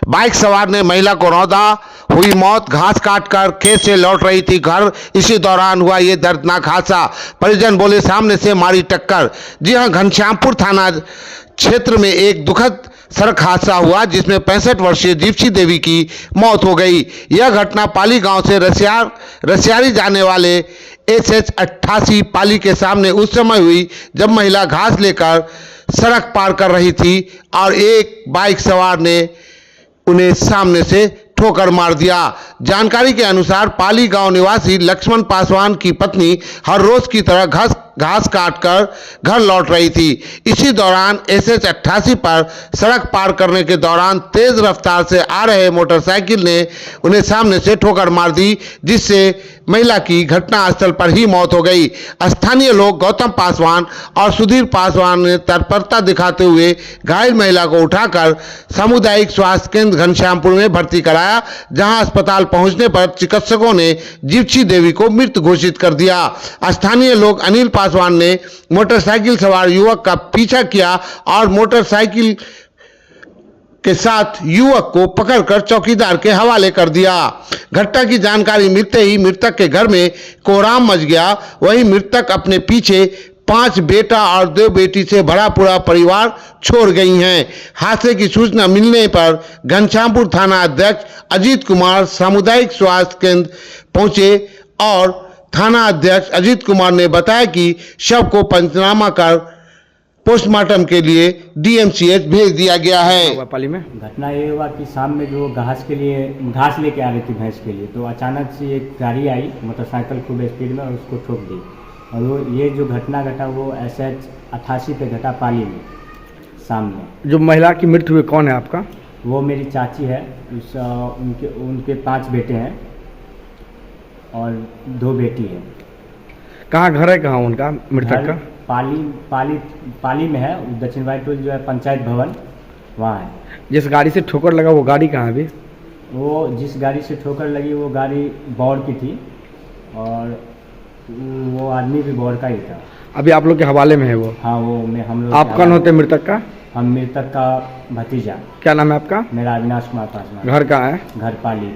Bike सवार ने महिला को रौंदा, हुई मौत। घास काटकर खेत से लौट रही थी घर, इसी दौरान हुआ ये दर्दनाक हादसा। परिजन बोले सामने से मारी टक्कर। जी हां, घनश्यामपुर थाना क्षेत्र में एक दुखद सड़क हादसा हुआ जिसमें 65 वर्षीय दीप्ति देवी की मौत हो गई। यह घटना पाली गांव से रसियारी जाने वाले SH 88 पाली के सामने उस समय हुई जब महिला घास लेकर सड़क पार कर रही थी और एक बाइक सवार ने उन्हें सामने से ठोकर मार दिया। जानकारी के अनुसार पाली गांव निवासी लक्ष्मण पासवान की पत्नी हर रोज की तरह घास काटकर घर लौट रही थी। इसी दौरान SH 88 पर सड़क पार करने के दौरान तेज रफ्तार से आ रहे मोटरसाइकिल ने उन्हें सामने से ठोकर मार दी, जिससे महिला की घटनास्थल पर ही मौत हो गई। स्थानीय लोग गौतम पासवान और सुधीर पासवान ने तत्परता दिखाते हुए घायल महिला को उठाकर सामुदायिक स्वास्थ्य केंद्र घनश्यामपुर में भर्ती कराया, जहां अस्पताल पहुंचने पर चिकित्सकों ने दीप्ति देवी को मृत घोषित कर दिया। स्थानीय लोग अनिल पासवान ने मोटरसाइकिल सवार युवक का पीछा किया और मोटरसाइकिल के साथ युवक को पकड़कर चौकीदार के हवाले कर दिया। घटना की जानकारी मिलते ही मृतक के घर में कोहराम मच गया। वहीं मृतक अपने पीछे 5 बेटा और 2 बेटी से भरा पूरा परिवार छोड़ गई हैं। हादसे की सूचना मिलने पर घनश्यामपुर थाना अध्यक्ष अजीत कुमार सामुदायिक स्वास्थ्य केंद्र पहुंचे और थाना अध्यक्ष अजीत कुमार ने बताया कि शव को पंचनामा कर पोस्टमार्टम के लिए DMCH भेज दिया गया है। पाली में घटना ये हुआ कि शाम में जो घास लेके आ रही थी भैंस के लिए, तो अचानक से एक गाड़ी आई मोटरसाइकिल खूब स्पीड में और उसको ठोक दी। और वो ये जो घटना घटा वो SH 88 पे घटा पाली में सामने। जो महिला की मृत्यु हुई कौन है आपका? वो मेरी चाची है। उनके 5 बेटे हैं और 2 बेटी है। कहाँ घर है, कहाँ उनका मृतक का? पाली में है। दक्षिण वाई टोल जो है पंचायत भवन, वहाँ है। जिस गाड़ी से ठोकर लगा वो गाड़ी कहाँ है अभी? वो जिस गाड़ी से ठोकर लगी वो गाड़ी बौर की थी और वो आदमी भी बौर का ही था। अभी आप लोग के हवाले में है वो? हाँ, वो हम लोग। आप कौन होते मृतक का? हम मृतक का भतीजा। क्या नाम है आपका? मेरा अविनाश कुमार पासवान। घर कहाँ है? घर पाली।